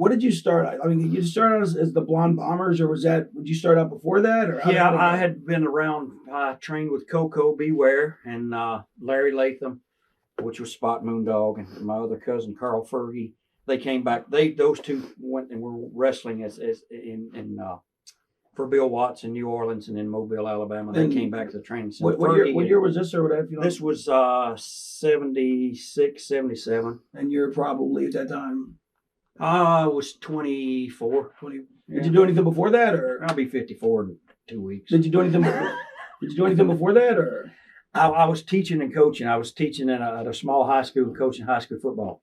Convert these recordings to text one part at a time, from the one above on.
what did you start? I mean, you started out as the Blonde Bombers, or would you start out before that? Or yeah, I had been around. I trained with Coco Beware and Larry Latham, which was Spot Moondog, and my other cousin Carl Fergie. They came back. Those two went and were wrestling as in for Bill Watts in New Orleans and in Mobile, Alabama. They came back to the training center. What year was this, or whatever? This was 76, 77. And you're probably at that time. I was 24. 20. Yeah. Did you do anything before that, or I'll be 54 in 2 weeks. Did you do anything? Did you do anything before that, or? I was teaching and coaching. I was teaching at a small high school, coaching high school football.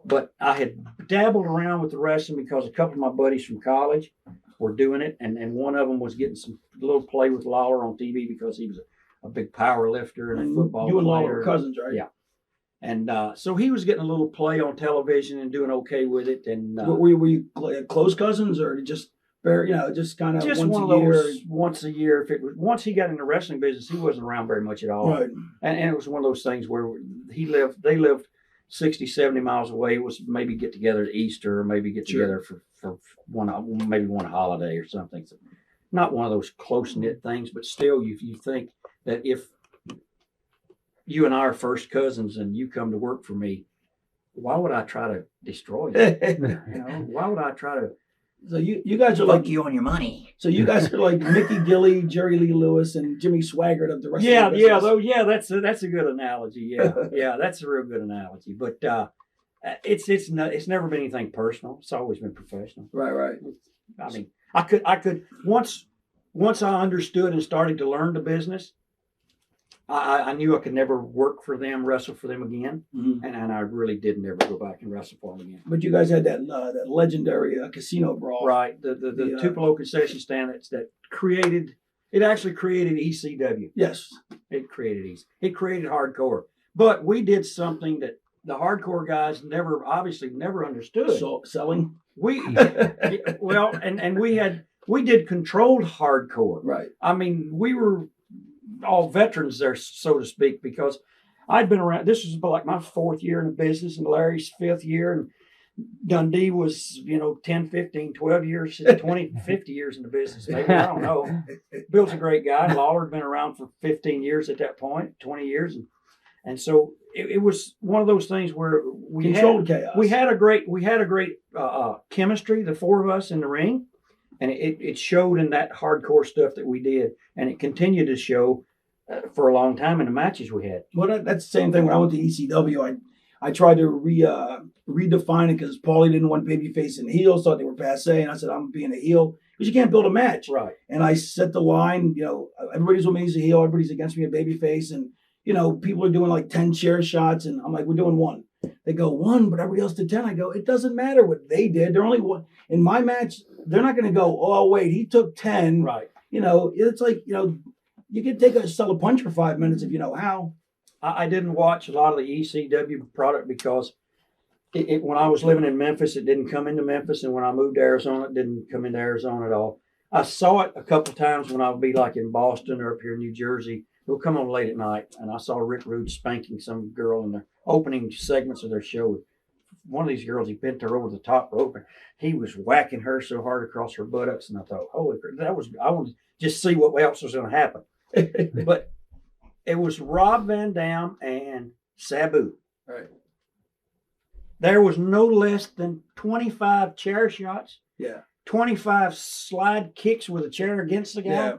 But I had dabbled around with the wrestling because a couple of my buddies from college were doing it, and one of them was getting some little play with Lawler on TV because he was a big power lifter and a football player. You and Lawler were cousins, right? Yeah. And so he was getting a little play on television and doing okay with it. And were you close cousins, or just kind of just once one a of year? Those once a year. If it was once he got in the wrestling business, he wasn't around very much at all. Right. And it was one of those things where they lived 60, 70 miles away. It was maybe get together at Easter, or maybe get together for one holiday or something. So not one of those close knit things, but still, you think that if you and I are first cousins and you come to work for me, why would I try to destroy you? Why would I try to? So you guys are like you on your money. So you guys are like Mickey Gilley, Jerry Lee Lewis, and Jimmy Swaggart of the wrestling business. That's a good analogy. Yeah, that's a real good analogy. But it's never been anything personal. It's always been professional. Right. I mean, I could once I understood and started to learn the business, I knew I could never work for them, wrestle for them again, and I really did never go back and wrestle for them again. But you guys had that legendary casino brawl, right? The Tupelo concession stand that actually created ECW. Yes, it created hardcore, but we did something that the hardcore guys obviously never understood. So selling, we did controlled hardcore, right? I mean, we were all veterans there, so to speak, because I'd been around. This was like my 4th year in the business and Larry's 5th year. And Dundee was, 10, 15, 12 years, 20, 50 years in the business. Maybe, I don't know. Bill's a great guy. Lawler had been around for 15 years at that point, 20 years. And so it was one of those things where we had a great chemistry, the four of us in the ring. And it showed in that hardcore stuff that we did. And it continued to show for a long time in the matches we had. Well, that's the same thing when I went to ECW. I tried to redefine it because Paulie didn't want babyface and heels, thought they were passe. And I said, I'm being a heel because you can't build a match. Right. And I set the line, everybody's with me as a heel, everybody's against me a babyface. And, people are doing like 10 chair shots. And I'm like, we're doing 1. They go 1, but everybody else did 10. I go, it doesn't matter what they did. They're only 1. In my match, they're not going to go, oh, wait, he took 10. Right. It's like, you can sell a punch for 5 minutes if you know how. I didn't watch a lot of the ECW product because when I was living in Memphis, it didn't come into Memphis. And when I moved to Arizona, it didn't come into Arizona at all. I saw it a couple of times when I would be like in Boston or up here in New Jersey. It would come on late at night. And I saw Rick Rude spanking some girl in the opening segments of their show. One of these girls, he bent her over the top rope and he was whacking her so hard across her buttocks. And I thought, holy crap, I wanted to just see what else was going to happen. But it was Rob Van Dam and Sabu. Right. There was no less than 25 chair shots. Yeah. 25 slide kicks with a chair against the guy.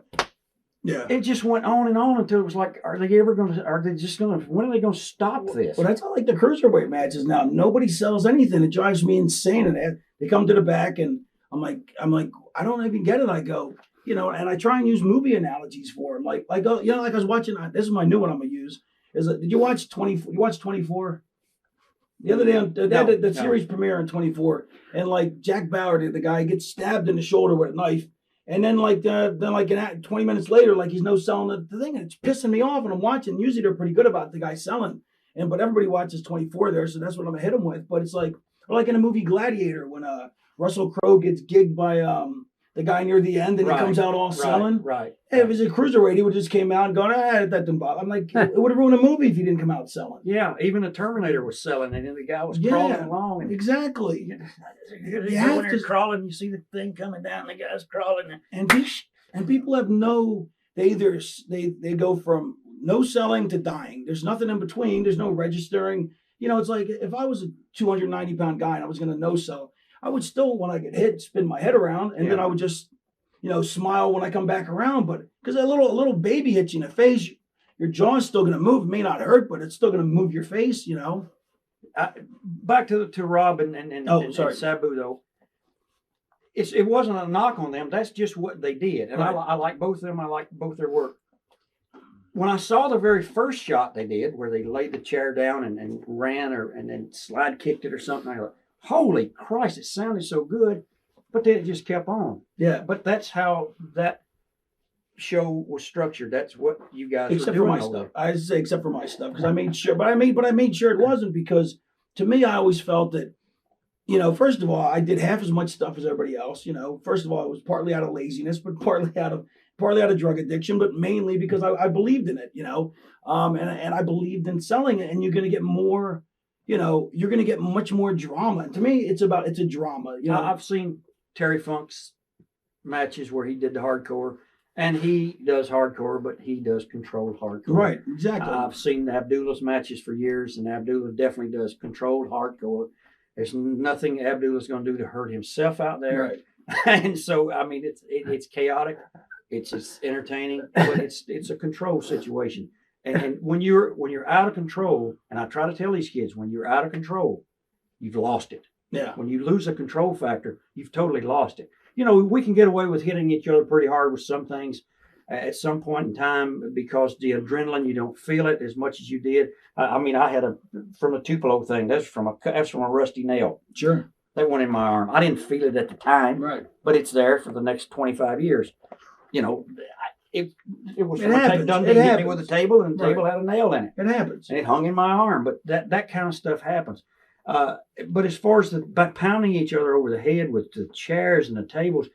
Yeah. It just went on and on until it was like, when are they going to stop this? Well, that's how like the cruiserweight matches now. Nobody sells anything. It drives me insane. And they come to the back and I'm like, I don't even get it. I go, and I try and use movie analogies for them. Like I was watching, this is my new one I'm going to use. Did you watch 24? You watched 24? The other day, the series premiere on 24. And like Jack Bauer, the guy, gets stabbed in the shoulder with a knife. And then 20 minutes later, like he's no selling the thing. And it's pissing me off. And I'm watching. Usually they're pretty good about the guy selling. But everybody watches 24 there. So that's what I'm going to hit him with. But it's like in a movie Gladiator when Russell Crowe gets gigged by the guy near the end, and he comes out all selling. Right. Hey, if it was a cruiserweight, he would just came out and gone, that didn't bother. I'm like, it would have ruined a movie if he didn't come out selling. Yeah, even the Terminator was selling, and then the guy was crawling along. And exactly. You have to crawling. You see the thing coming down, the guy's crawling, and people have no. They go from no selling to dying. There's nothing in between. There's no registering. It's like if I was a 290-pound guy and I was going to no sell, I would still, when I get hit, spin my head around, and then I would just, smile when I come back around. But because a little baby hits you in the face, your jaw's still going to move. It may not hurt, but it's still going to move your face. Back to Rob and Sabu though. It wasn't a knock on them. That's just what they did, and I like both of them. I like both their work. When I saw the very first shot they did, where they laid the chair down and ran and then slide kicked it or something, I thought, holy Christ, it sounded so good. But then it just kept on. Yeah. But that's how that show was structured. That's what you guys except were doing. For my stuff. I say except for my stuff, because I made sure, but I made sure it wasn't, because to me, I always felt that, first of all, I did half as much stuff as everybody else. First of all, it was partly out of laziness, but partly out of drug addiction, but mainly because I believed in it, and I believed in selling it, and you're going to get more, you're going to get much more drama. To me, it's a drama. I've seen Terry Funk's matches where he did the hardcore, and he does hardcore, but he does controlled hardcore. Right, exactly. I've seen Abdullah's matches for years, and Abdullah definitely does controlled hardcore. There's nothing Abdullah's going to do to hurt himself out there. Right. And so, I mean, it's chaotic. It's entertaining, but it's a control situation. And when you're out of control, and I try to tell these kids, when you're out of control, you've lost it. Yeah. When you lose a control factor, you've totally lost it. We can get away with hitting each other pretty hard with some things at some point in time, because the adrenaline, you don't feel it as much as you did. I had from the Tupelo thing. That's from a rusty nail. Sure. That went in my arm. I didn't feel it at the time. Right. But it's there for the next 25 years. It was from Dundee hit me with a table, and the table had a nail in it. It happens. And it hung in my arm. But that kind of stuff happens. But as far as pounding each other over the head with the chairs and the tables,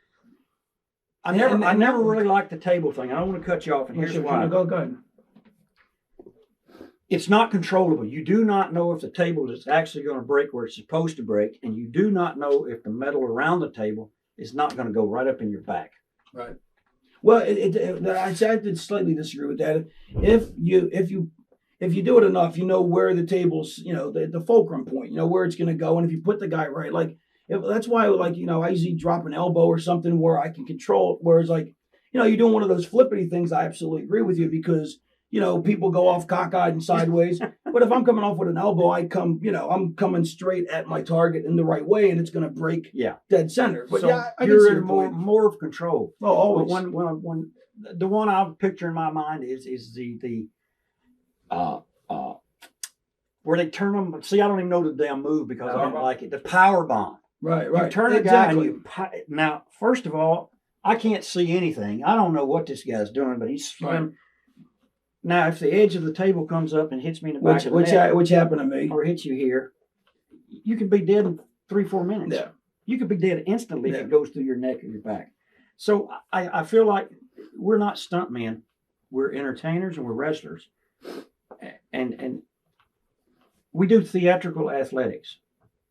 I never really liked the table thing. I don't want to cut you off, and here's why. Go ahead. It's not controllable. You do not know if the table is actually going to break where it's supposed to break, and you do not know if the metal around the table is not going to go right up in your back. Right. Well, I did slightly disagree with that. If you do it enough, where the table's, the fulcrum point, where it's going to go, and if you put the guy right, that's why, I usually drop an elbow or something where I can control it. Whereas, you're doing one of those flippity things. I absolutely agree with you, because people go off cockeyed and sideways. But if I'm coming off with an elbow, I'm coming straight at my target in the right way, and it's going to break dead center. But so I you're in more of control. Oh, always. But when the one I picture in my mind is the where they turn them. See, I don't even know the damn move because I don't like it. The power bomb. Right. You turn a guy and now, first of all, I can't see anything. I don't know what this guy's doing, but he's slim. Right. Now, if the edge of the table comes up and hits me in the back of the neck, which happened to me, or hits you here, you could be dead in 3-4 minutes. Yeah. You could be dead instantly if it goes through your neck or your back. So I feel like we're not stuntmen. We're entertainers and we're wrestlers. And we do theatrical athletics.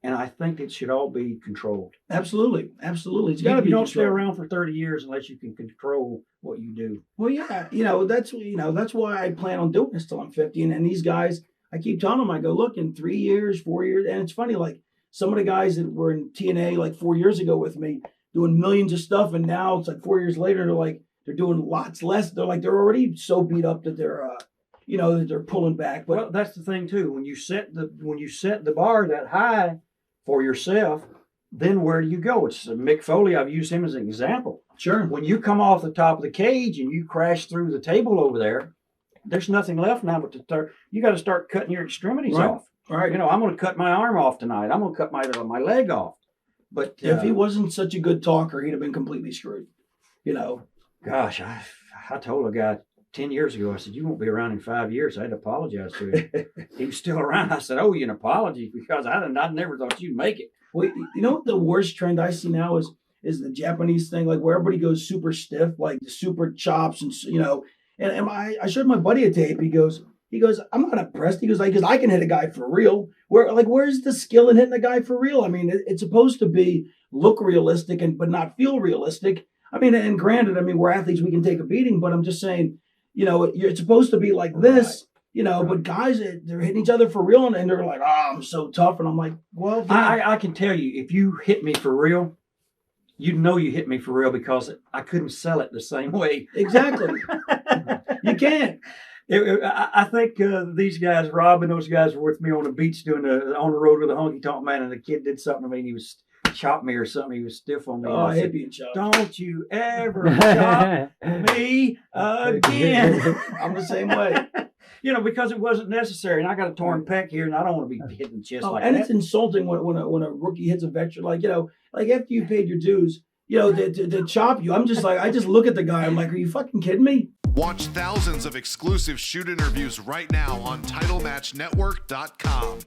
And I think it should all be controlled. Absolutely. It's got to be. You don't stay around for 30 years unless you can control what you do. Well, yeah, that's why I plan on doing this till I'm 50. And these guys, I keep telling them, I go, look, in 3 years, 4 years, and it's funny, some of the guys that were in TNA 4 years ago with me, doing millions of stuff, and now it's 4 years later, they're doing lots less. They're already so beat up that they're that they're pulling back. But well, that's the thing too. When you set the bar that high for yourself, then where do you go? It's Mick Foley. I've used him as an example. Sure. When you come off the top of the cage and you crash through the table over there, there's nothing left now but you got to start cutting your extremities off. Right. I'm going to cut my arm off tonight. I'm going to cut my leg off. But if he wasn't such a good talker, he'd have been completely screwed. Gosh, I told a guy 10 years ago, I said, you won't be around in 5 years. I had to apologize to him. He was still around. I said, an apology, because I never thought you'd make it. Well, what the worst trend I see now is is the Japanese thing, like where everybody goes super stiff, like super chops, and And I showed my buddy a tape. He goes, I'm not impressed. He goes, because I can hit a guy for real. Where's the skill in hitting a guy for real? I mean, it's supposed to be look realistic but not feel realistic. I mean, and granted, I mean, we're athletes, we can take a beating, but I'm just saying, it's supposed to be like this. But guys, they're hitting each other for real, and they're like, "Oh, I'm so tough," and I'm like, "Well, I can tell you, if you hit me for real, you hit me for real because I couldn't sell it the same way." Exactly. You can't. I think these guys, Rob and those guys, were with me on the beach on the road with a Honky Tonk man, and the kid did something to me, and he was chopped me or something. He was stiff on me. Oh, I hate being chopped. Don't you ever chop me again. I'm the same way. Because it wasn't necessary, and I got a torn pec here, and I don't want to be hitting the chest like that. And it's insulting when a rookie hits a veteran, like after you paid your dues, to chop you. I'm just like, I just look at the guy. I'm like, are you fucking kidding me? Watch thousands of exclusive shoot interviews right now on TitleMatchNetwork.com.